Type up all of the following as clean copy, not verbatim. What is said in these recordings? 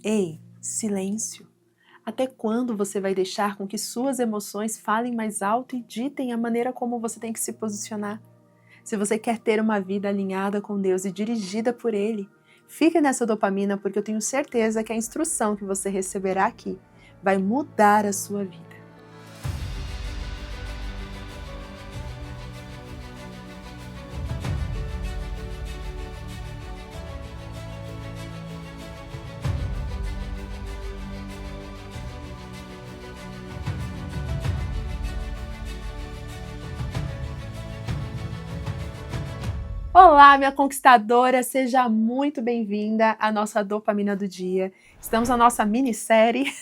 Ei, silêncio! Até quando você vai deixar com que suas emoções falem mais alto e ditem a maneira como você tem que se posicionar? Se você quer ter uma vida alinhada com Deus e dirigida por Ele, fique nessa dopamina porque eu tenho certeza que a instrução que você receberá aqui vai mudar a sua vida. Olá, minha conquistadora, seja muito bem-vinda à nossa dopamina do dia. Estamos na nossa minissérie,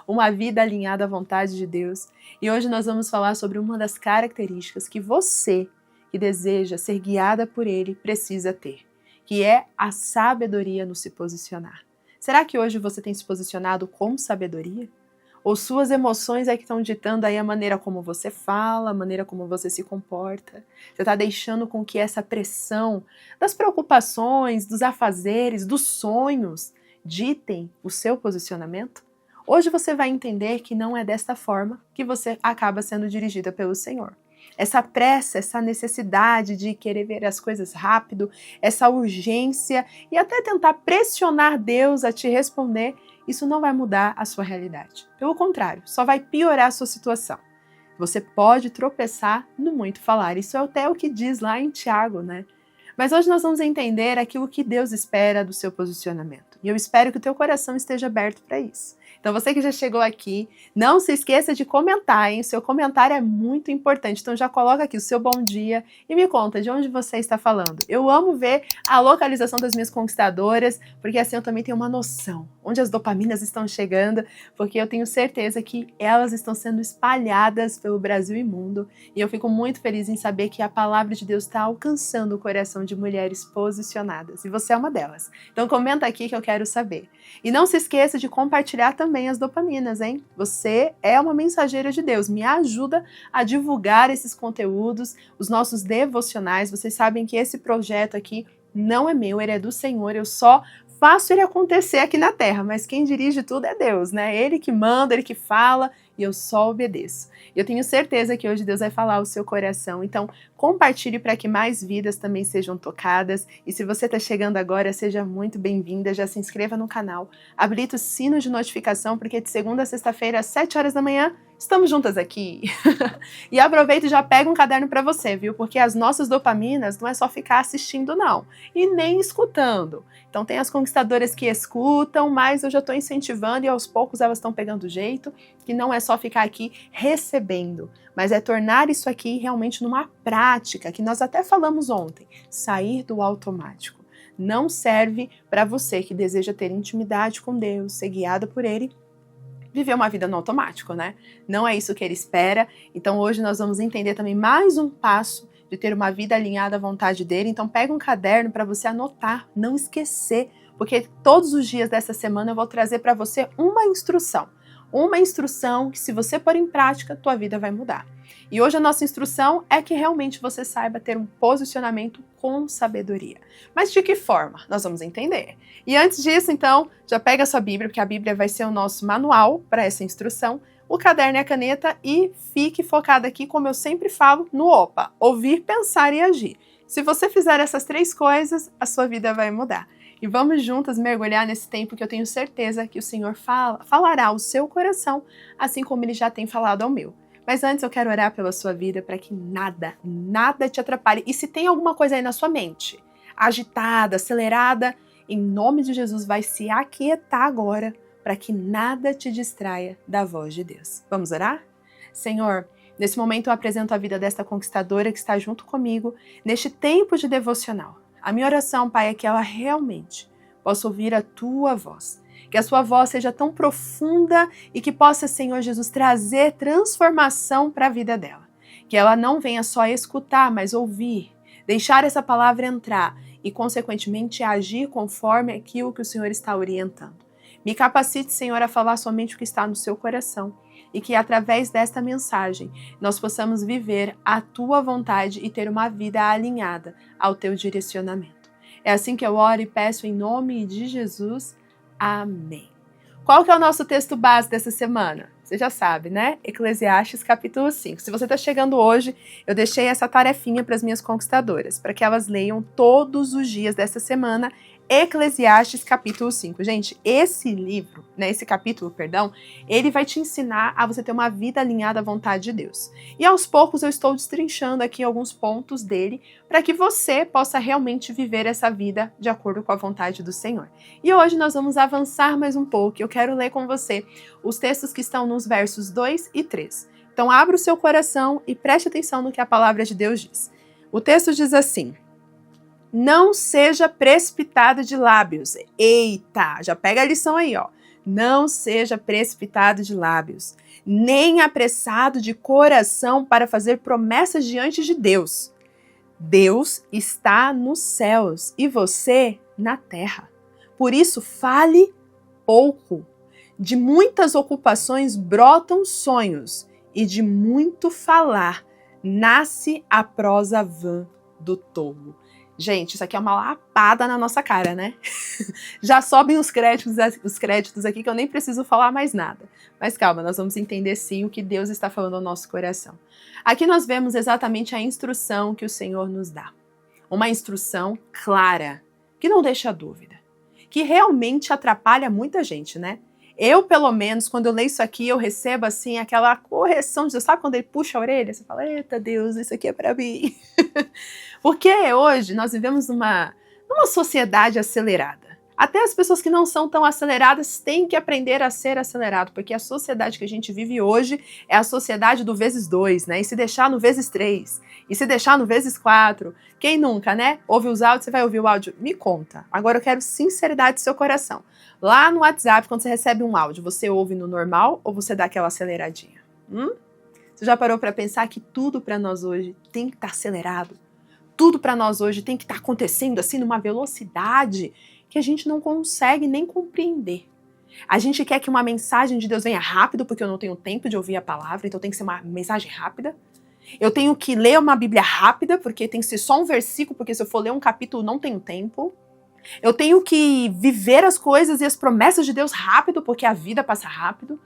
Uma Vida Alinhada à Vontade de Deus, e hoje nós vamos falar sobre uma das características que você, que deseja ser guiada por Ele, precisa ter, que é a sabedoria no se posicionar. Será que hoje você tem se posicionado com sabedoria? Ou suas emoções é que estão ditando aí a maneira como você fala, a maneira como você se comporta? Você está deixando com que essa pressão das preocupações, dos afazeres, dos sonhos ditem o seu posicionamento? Hoje você vai entender que não é desta forma que você acaba sendo dirigida pelo Senhor. Essa pressa, essa necessidade de querer ver as coisas rápido, essa urgência e até tentar pressionar Deus a te responder, isso não vai mudar a sua realidade. Pelo contrário, só vai piorar a sua situação. Você pode tropeçar no muito falar. Isso é até o que diz lá em Tiago, né? Mas hoje nós vamos entender aquilo que Deus espera do seu posicionamento. E eu espero que o teu coração esteja aberto para isso. Então você que já chegou aqui, não se esqueça de comentar, hein? O seu comentário é muito importante. Então já coloca aqui o seu bom dia e me conta de onde você está falando. Eu amo ver a localização das minhas conquistadoras, porque assim eu também tenho uma noção onde as dopaminas estão chegando, porque eu tenho certeza que elas estão sendo espalhadas pelo Brasil e mundo. E eu fico muito feliz em saber que a palavra de Deus está alcançando o coração de mulheres posicionadas. E você é uma delas. Então comenta aqui que eu quero saber. E não se esqueça de compartilhar também as dopaminas, hein? Você é uma mensageira de Deus. Me ajuda a divulgar esses conteúdos, os nossos devocionais. Vocês sabem que esse projeto aqui não é meu, ele é do Senhor. Eu só faço ele acontecer aqui na Terra, mas quem dirige tudo é Deus, né? Ele que manda, ele que fala e eu só obedeço. Eu tenho certeza que hoje Deus vai falar ao seu coração, então compartilhe para que mais vidas também sejam tocadas. E se você está chegando agora, seja muito bem-vinda, já se inscreva no canal, habilita o sino de notificação, porque de segunda a sexta-feira, às 7 horas da manhã, estamos juntas aqui. E aproveita e já pega um caderno para você, viu? Porque as nossas dopaminas não é só ficar assistindo, não, e nem escutando. Então tem as conquistadoras que escutam, mas eu já estou incentivando e aos poucos elas estão pegando jeito, que não é só ficar aqui recebendo, mas é tornar isso aqui realmente numa prática, que nós até falamos ontem, sair do automático. Não serve para você que deseja ter intimidade com Deus, ser guiada por Ele, viver uma vida no automático, né? Não é isso que Ele espera. Então hoje nós vamos entender também mais um passo de ter uma vida alinhada à vontade dele. Então pega um caderno para você anotar, não esquecer, porque todos os dias dessa semana eu vou trazer para você uma instrução que se você pôr em prática, tua vida vai mudar. E hoje a nossa instrução é que realmente você saiba ter um posicionamento com sabedoria. Mas de que forma? Nós vamos entender. E antes disso, então, já pega a sua Bíblia, porque a Bíblia vai ser o nosso manual para essa instrução, o caderno e a caneta, e fique focado aqui, como eu sempre falo, no OPA, ouvir, pensar e agir. Se você fizer essas três coisas, a sua vida vai mudar. E vamos juntas mergulhar nesse tempo que eu tenho certeza que o Senhor falará ao seu coração, assim como Ele já tem falado ao meu. Mas antes eu quero orar pela sua vida para que nada te atrapalhe. E se tem alguma coisa aí na sua mente, agitada, acelerada, em nome de Jesus vai se aquietar agora, para que nada te distraia da voz de Deus. Vamos orar? Senhor, nesse momento eu apresento a vida desta conquistadora que está junto comigo, neste tempo de devocional. A minha oração, Pai, é que ela realmente possa ouvir a Tua voz. Que a Sua voz seja tão profunda e que possa, Senhor Jesus, trazer transformação para a vida dela. Que ela não venha só escutar, mas ouvir, deixar essa palavra entrar e, consequentemente, agir conforme aquilo que o Senhor está orientando. Me capacite, Senhor, a falar somente o que está no seu coração e que, através desta mensagem, nós possamos viver a Tua vontade e ter uma vida alinhada ao Teu direcionamento. É assim que eu oro e peço em nome de Jesus. Amém. Qual que é o nosso texto base dessa semana? Você já sabe, né? Eclesiastes capítulo 5. Se você está chegando hoje, eu deixei essa tarefinha para as minhas conquistadoras, para que elas leiam todos os dias dessa semana Eclesiastes capítulo 5. Gente, esse livro, né, esse capítulo, perdão, ele vai te ensinar a você ter uma vida alinhada à vontade de Deus. E aos poucos eu estou destrinchando aqui alguns pontos dele para que você possa realmente viver essa vida de acordo com a vontade do Senhor. E hoje nós vamos avançar mais um pouco. Eu quero ler com você os textos que estão nos versos 2 e 3. Então abra o seu coração e preste atenção no que a palavra de Deus diz. O texto diz assim: não seja precipitado de lábios. Eita, já pega a lição aí, ó. Não seja precipitado de lábios, nem apressado de coração para fazer promessas diante de Deus. Deus está nos céus e você na terra. Por isso, fale pouco. De muitas ocupações brotam sonhos, e de muito falar nasce a prosa vã do tolo. Gente, isso aqui é uma lapada na nossa cara, né? Já sobem os créditos aqui que eu nem preciso falar mais nada. Mas calma, nós vamos entender sim o que Deus está falando ao nosso coração. Aqui nós vemos exatamente a instrução que o Senhor nos dá. Uma instrução clara, que não deixa dúvida, que realmente atrapalha muita gente, né? Eu, pelo menos, quando eu leio isso aqui, eu recebo, assim, aquela correção de Deus. Sabe quando ele puxa a orelha? Você fala, eita Deus, isso aqui é pra mim. Porque hoje nós vivemos numa sociedade acelerada. Até as pessoas que não são tão aceleradas têm que aprender a ser acelerado, porque a sociedade que a gente vive hoje é a sociedade do vezes 2, né? E se deixar no vezes 3, e se deixar no vezes 4. Quem nunca, né? Ouve os áudios, você vai ouvir o áudio? Me conta. Agora eu quero sinceridade do seu coração. Lá no WhatsApp, quando você recebe um áudio, você ouve no normal ou você dá aquela aceleradinha? Você já parou para pensar que tudo para nós hoje tem que estar acelerado? Tudo para nós hoje tem que estar acontecendo assim numa velocidade que a gente não consegue nem compreender. A gente quer que uma mensagem de Deus venha rápido, porque eu não tenho tempo de ouvir a palavra, então tem que ser uma mensagem rápida. Eu tenho que ler uma Bíblia rápida, porque tem que ser só um versículo, porque se eu for ler um capítulo não tenho tempo. Eu tenho que viver as coisas e as promessas de Deus rápido, porque a vida passa rápido,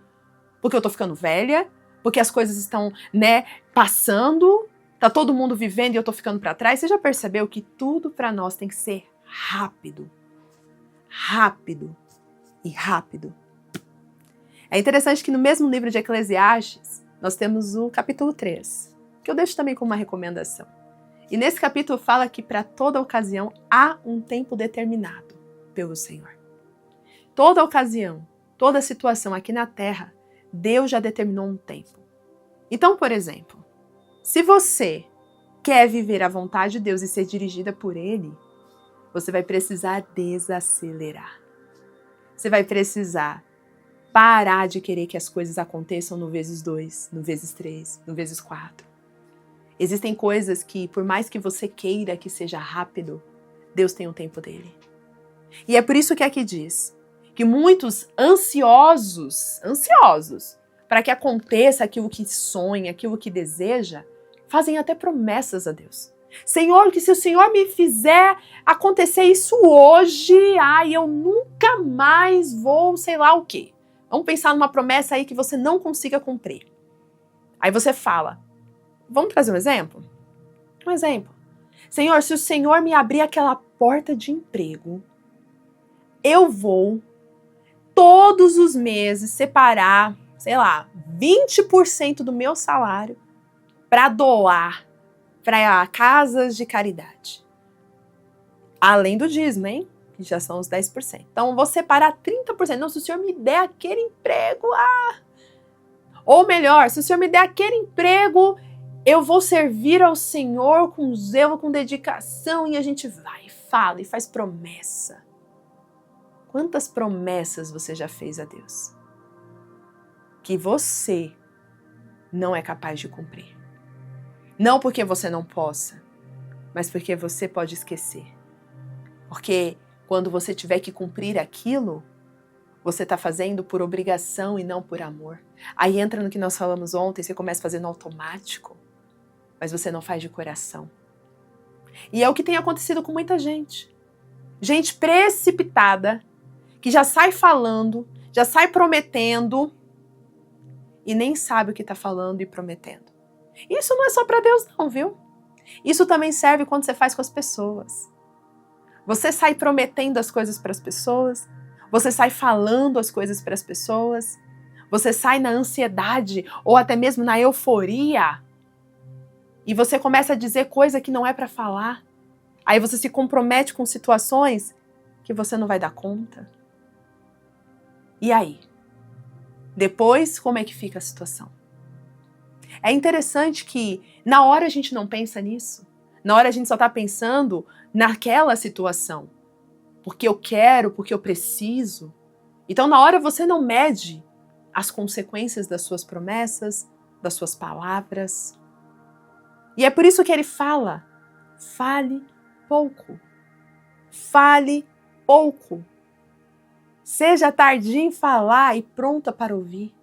porque eu tô ficando velha, porque as coisas estão, né, passando, tá todo mundo vivendo e eu tô ficando para trás. Você já percebeu que tudo para nós tem que ser rápido? Rápido e rápido. É interessante que no mesmo livro de Eclesiastes, nós temos o capítulo 3, que eu deixo também como uma recomendação. E nesse capítulo fala que para toda ocasião há um tempo determinado pelo Senhor. Toda ocasião, toda situação aqui na Terra, Deus já determinou um tempo. Então, por exemplo, se você quer viver a vontade de Deus e ser dirigida por Ele, você vai precisar desacelerar. Você vai precisar parar de querer que as coisas aconteçam no vezes 2, no vezes 3, no vezes 4. Existem coisas que, por mais que você queira que seja rápido, Deus tem o tempo dele. E é por isso que aqui diz que muitos ansiosos para que aconteça aquilo que sonha, aquilo que deseja, fazem até promessas a Deus. Senhor, que se o Senhor me fizer acontecer isso hoje, eu nunca mais vou sei lá o quê. Vamos pensar numa promessa aí que você não consiga cumprir. Aí você fala, vamos trazer um exemplo? Um exemplo. Senhor, se o Senhor me abrir aquela porta de emprego, eu vou todos os meses separar, 20% do meu salário para doar para casas de caridade. Além do dízimo, hein? Que já são os 10%. Então, vou separar 30%. Não, se o Senhor me der aquele emprego, Ou melhor, se o Senhor me der aquele emprego, eu vou servir ao Senhor com zelo, com dedicação, e a gente vai, fala e faz promessa. Quantas promessas você já fez a Deus? Que você não é capaz de cumprir. Não porque você não possa, mas porque você pode esquecer. Porque quando você tiver que cumprir aquilo, você está fazendo por obrigação e não por amor. Aí entra no que nós falamos ontem, você começa fazendo automático, mas você não faz de coração. E é o que tem acontecido com muita gente. Gente precipitada, que já sai falando, já sai prometendo e nem sabe o que está falando e prometendo. Isso não é só para Deus não, viu? Isso também serve quando você faz com as pessoas. Você sai prometendo as coisas para as pessoas, você sai falando as coisas para as pessoas, você sai na ansiedade ou até mesmo na euforia e você começa a dizer coisa que não é para falar. Aí você se compromete com situações que você não vai dar conta. E aí? Depois, como é que fica a situação? É interessante que na hora a gente não pensa nisso. Na hora a gente só está pensando naquela situação. Porque eu quero, porque eu preciso. Então na hora você não mede as consequências das suas promessas, das suas palavras. E é por isso que ele fala, fale pouco. Fale pouco. Seja tardia em falar e pronta para ouvir.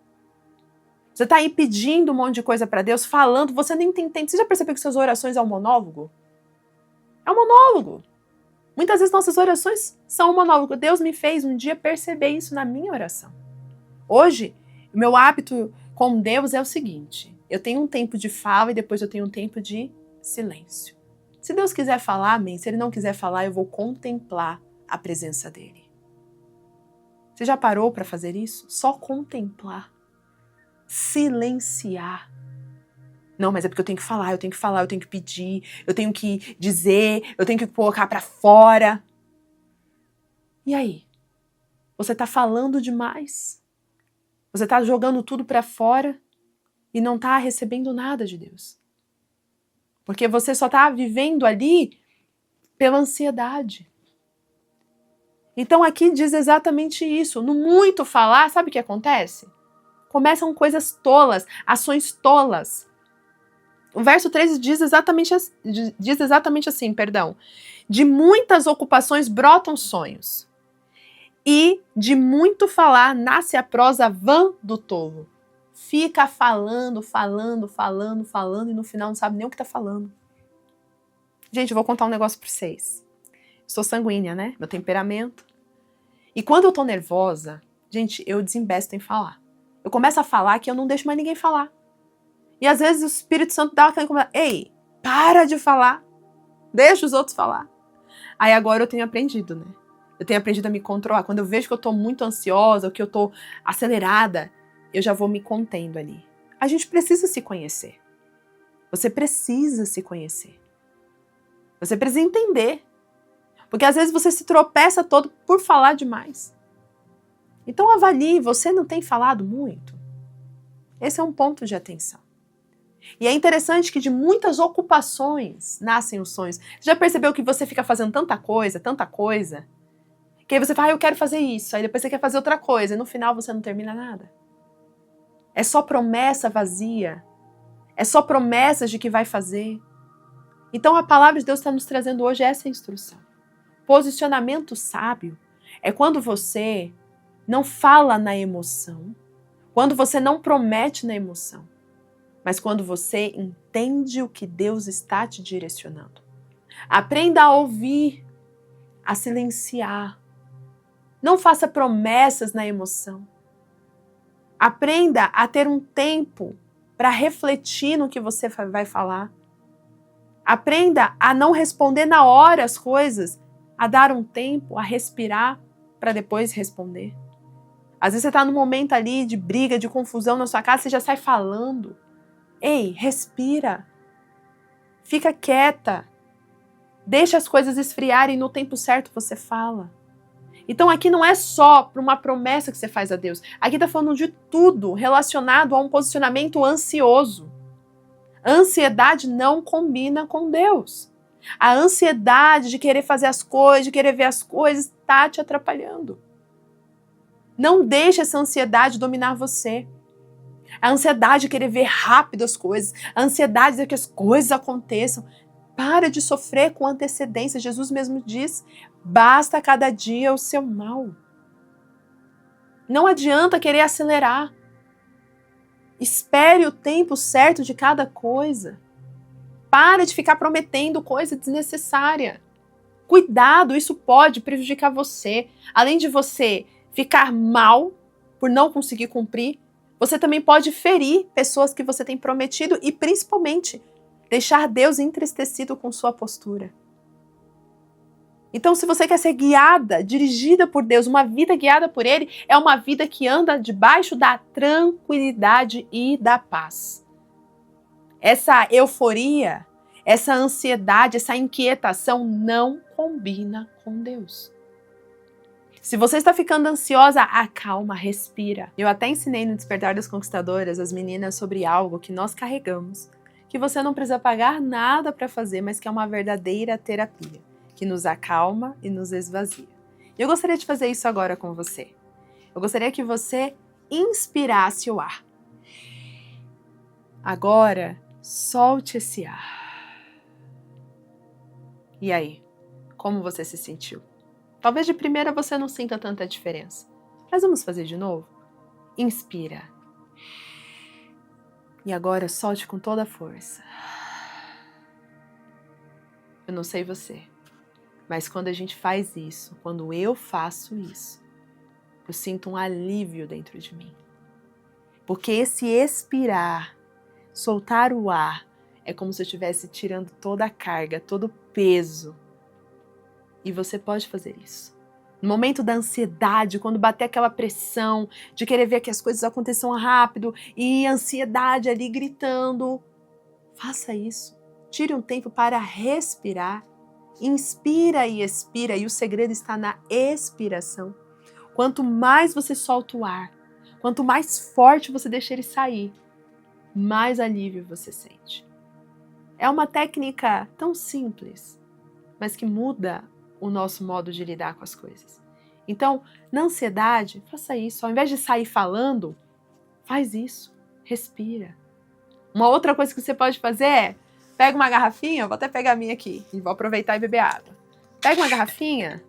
Você está aí pedindo um monte de coisa para Deus, falando, você nem tem tempo. Você já percebeu que suas orações é um monólogo? É um monólogo. Muitas vezes nossas orações são um monólogo. Deus me fez um dia perceber isso na minha oração. Hoje, o meu hábito com Deus é o seguinte: eu tenho um tempo de fala e depois eu tenho um tempo de silêncio. Se Deus quiser falar, amém. Se Ele não quiser falar, eu vou contemplar a presença dEle. Você já parou para fazer isso? Só contemplar. Silenciar. Não, mas é porque eu tenho que falar, eu tenho que falar, eu tenho que pedir, eu tenho que dizer, eu tenho que colocar para fora. E aí? Você tá falando demais? Você tá jogando tudo para fora e não tá recebendo nada de Deus? Porque você só tá vivendo ali pela ansiedade. Então aqui diz exatamente isso. No muito falar, sabe o que acontece? Começam coisas tolas, ações tolas. O verso 13 diz exatamente assim, de muitas ocupações brotam sonhos, e de muito falar nasce a prosa vã do tolo. Fica falando, e no final não sabe nem o que tá falando. Gente, eu vou contar um negócio pra vocês. Sou sanguínea, né? Meu temperamento. E quando eu tô nervosa, gente, eu desembesto em falar. Eu começo a falar que eu não deixo mais ninguém falar. E às vezes o Espírito Santo dá aquela coisa, ei, para de falar. Deixa os outros falar. Aí agora eu tenho aprendido, né? Eu tenho aprendido a me controlar. Quando eu vejo que eu tô muito ansiosa, ou que eu tô acelerada, eu já vou me contendo ali. A gente precisa se conhecer. Você precisa se conhecer. Você precisa entender. Porque às vezes você se tropeça todo por falar demais. Então avalie, você não tem falado muito? Esse é um ponto de atenção. E é interessante que de muitas ocupações nascem os sonhos. Você já percebeu que você fica fazendo tanta coisa, que aí você fala, eu quero fazer isso, aí depois você quer fazer outra coisa, e no final você não termina nada? É só promessa vazia. É só promessas de que vai fazer. Então a palavra de Deus está nos trazendo hoje essa instrução. Posicionamento sábio é quando você não fala na emoção, quando você não promete na emoção, mas quando você entende o que Deus está te direcionando. Aprenda a ouvir, a silenciar. Não faça promessas na emoção. Aprenda a ter um tempo para refletir no que você vai falar. Aprenda a não responder na hora as coisas, a dar um tempo, a respirar para depois responder. Às vezes você está num momento ali de briga, de confusão na sua casa, você já sai falando. Ei, respira. Fica quieta. Deixa as coisas esfriarem e no tempo certo você fala. Então aqui não é só para uma promessa que você faz a Deus. Aqui está falando de tudo relacionado a um posicionamento ansioso. A ansiedade não combina com Deus. A ansiedade de querer fazer as coisas, de querer ver as coisas, está te atrapalhando. Não deixe essa ansiedade dominar você. A ansiedade de querer ver rápido as coisas, a ansiedade de que as coisas aconteçam. Para de sofrer com antecedência. Jesus mesmo diz, basta cada dia o seu mal. Não adianta querer acelerar. Espere o tempo certo de cada coisa. Para de ficar prometendo coisa desnecessária. Cuidado, isso pode prejudicar você. Além de você ficar mal por não conseguir cumprir, você também pode ferir pessoas que você tem prometido e, principalmente, deixar Deus entristecido com sua postura. Então, se você quer ser guiada, dirigida por Deus, uma vida guiada por Ele, é uma vida que anda debaixo da tranquilidade e da paz. Essa euforia, essa ansiedade, essa inquietação não combina com Deus. Se você está ficando ansiosa, acalma, respira. Eu até ensinei no Despertar das Conquistadoras as meninas sobre algo que nós carregamos, que você não precisa pagar nada para fazer, mas que é uma verdadeira terapia, que nos acalma e nos esvazia. E eu gostaria de fazer isso agora com você. Eu gostaria que você inspirasse o ar. Agora, solte esse ar. E aí, como você se sentiu? Talvez de primeira você não sinta tanta diferença. Mas vamos fazer de novo? Inspira. E agora solte com toda a força. Eu não sei você, mas quando a gente faz isso, quando eu faço isso, eu sinto um alívio dentro de mim. Porque esse expirar, soltar o ar, é como se eu estivesse tirando toda a carga, todo o peso. E você pode fazer isso. No momento da ansiedade, quando bater aquela pressão de querer ver que as coisas aconteçam rápido e ansiedade ali gritando, faça isso. Tire um tempo para respirar. Inspira e expira, e o segredo está na expiração. Quanto mais você solta o ar, quanto mais forte você deixa ele sair, mais alívio você sente. É uma técnica tão simples, mas que muda o nosso modo de lidar com as coisas. Então, na ansiedade, faça isso. Ao invés de sair falando, faz isso. Respira. Uma outra coisa que você pode fazer é, pega uma garrafinha, vou até pegar a minha aqui, e vou aproveitar e beber água. Pega uma garrafinha,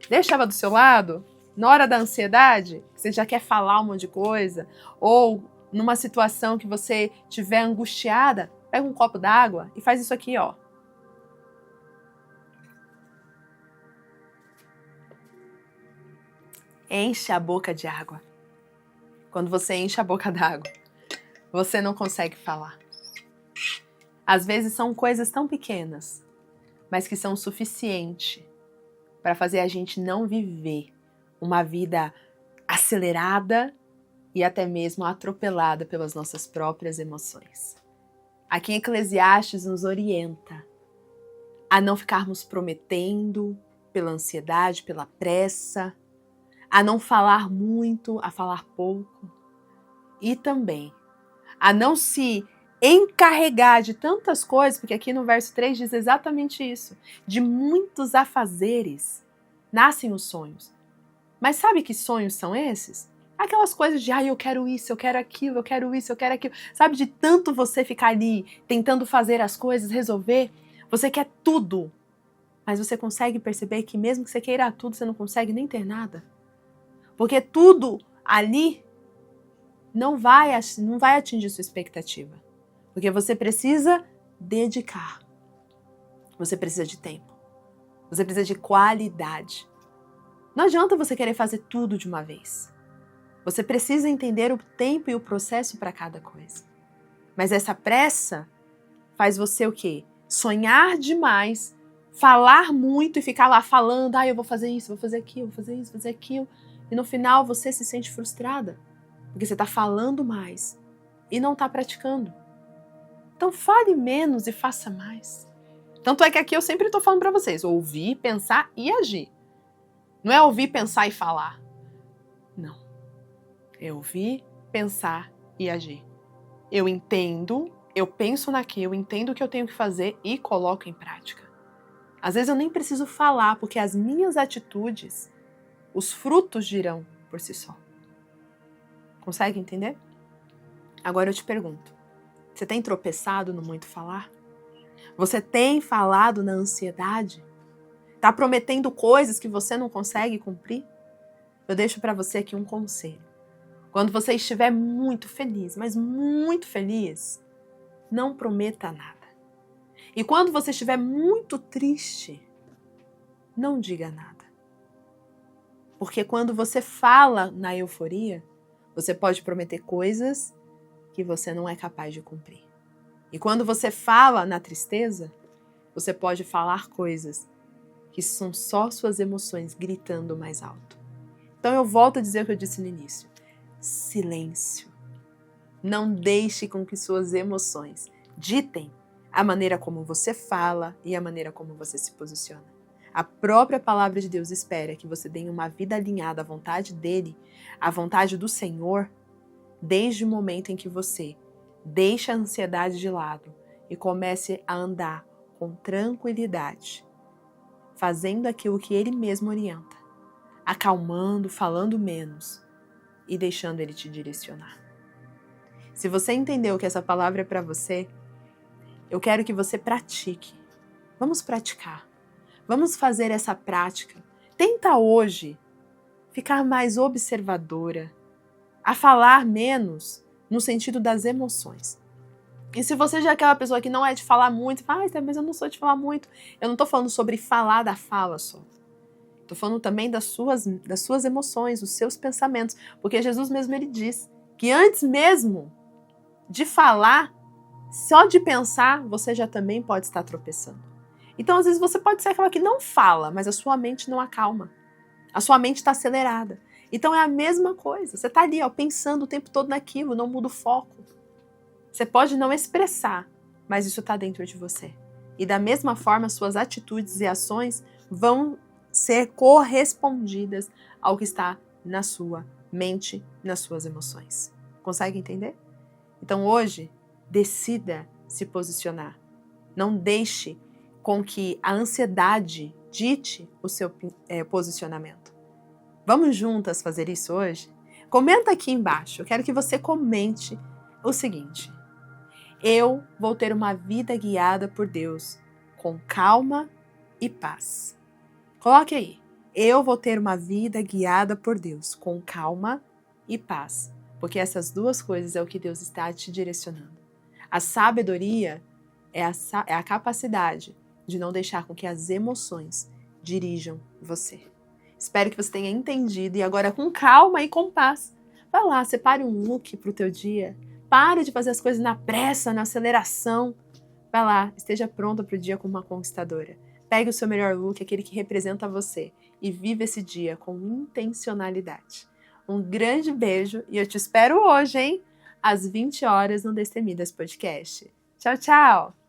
deixa ela do seu lado, na hora da ansiedade, que você já quer falar um monte de coisa, ou numa situação que você estiver angustiada, pega um copo d'água e faz isso aqui, ó. Enche a boca de água. Quando você enche a boca d'água, você não consegue falar. Às vezes são coisas tão pequenas, mas que são suficientes para fazer a gente não viver uma vida acelerada e até mesmo atropelada pelas nossas próprias emoções. Aqui em Eclesiastes nos orienta a não ficarmos prometendo pela ansiedade, pela pressa, a não falar muito, a falar pouco, e também a não se encarregar de tantas coisas, porque aqui no verso 3 diz exatamente isso, de muitos afazeres nascem os sonhos. Mas sabe que sonhos são esses? Aquelas coisas de, eu quero isso, eu quero aquilo, eu quero isso, eu quero aquilo. Sabe, de tanto você ficar ali tentando fazer as coisas, resolver, você quer tudo, mas você consegue perceber que mesmo que você queira tudo, você não consegue nem ter nada? Porque tudo ali não vai atingir sua expectativa. Porque você precisa dedicar. Você precisa de tempo. Você precisa de qualidade. Não adianta você querer fazer tudo de uma vez. Você precisa entender o tempo e o processo para cada coisa. Mas essa pressa faz você o quê? Sonhar demais, falar muito e ficar lá falando, eu vou fazer isso, vou fazer aquilo, vou fazer isso, vou fazer aquilo. E no final você se sente frustrada, porque você está falando mais e não está praticando. Então fale menos e faça mais. Tanto é que aqui eu sempre estou falando para vocês, ouvir, pensar e agir. Não é ouvir, pensar e falar. Não. É ouvir, pensar e agir. Eu entendo, eu penso naquilo, eu entendo o que eu tenho que fazer e coloco em prática. Às vezes eu nem preciso falar, porque as minhas atitudes, os frutos dirão por si só. Consegue entender? Agora eu te pergunto, você tem tropeçado no muito falar? Você tem falado na ansiedade? Tá prometendo coisas que você não consegue cumprir? Eu deixo para você aqui um conselho. Quando você estiver muito feliz, mas muito feliz, não prometa nada. E quando você estiver muito triste, não diga nada. Porque quando você fala na euforia, você pode prometer coisas que você não é capaz de cumprir. E quando você fala na tristeza, você pode falar coisas que são só suas emoções gritando mais alto. Então eu volto a dizer o que eu disse no início. Silêncio. Não deixe com que suas emoções ditem a maneira como você fala e a maneira como você se posiciona. A própria palavra de Deus espera que você tenha uma vida alinhada à vontade dele, à vontade do Senhor, desde o momento em que você deixa a ansiedade de lado e comece a andar com tranquilidade, fazendo aquilo que ele mesmo orienta, acalmando, falando menos e deixando ele te direcionar. Se você entendeu que essa palavra é para você, eu quero que você pratique. Vamos praticar. Vamos fazer essa prática. Tenta hoje ficar mais observadora, a falar menos no sentido das emoções. E se você já é aquela pessoa que não é de falar muito, fala, mas eu não sou de falar muito. Eu não estou falando sobre falar da fala só. Estou falando também das suas emoções, dos seus pensamentos. Porque Jesus mesmo ele diz que antes mesmo de falar, só de pensar, você já também pode estar tropeçando. Então, às vezes, você pode ser aquela que não fala, mas a sua mente não acalma. A sua mente está acelerada. Então, é a mesma coisa. Você está ali, pensando o tempo todo naquilo, não muda o foco. Você pode não expressar, mas isso está dentro de você. E da mesma forma, suas atitudes e ações vão ser correspondidas ao que está na sua mente, nas suas emoções. Consegue entender? Então hoje, decida se posicionar. Não deixe com que a ansiedade dite o seu posicionamento. Vamos juntas fazer isso hoje? Comenta aqui embaixo. Eu quero que você comente o seguinte. Eu vou ter uma vida guiada por Deus com calma e paz. Coloque aí. Eu vou ter uma vida guiada por Deus com calma e paz. Porque essas duas coisas é o que Deus está te direcionando. A sabedoria é a capacidade de não deixar com que as emoções dirijam você. Espero que você tenha entendido e agora com calma e com paz. Vai lá, separe um look para o teu dia. Pare de fazer as coisas na pressa, na aceleração. Vai lá, esteja pronta para o dia como uma conquistadora. Pegue o seu melhor look, aquele que representa você, e viva esse dia com intencionalidade. Um grande beijo e eu te espero hoje, hein? Às 20 horas no Destemidas Podcast. Tchau, tchau!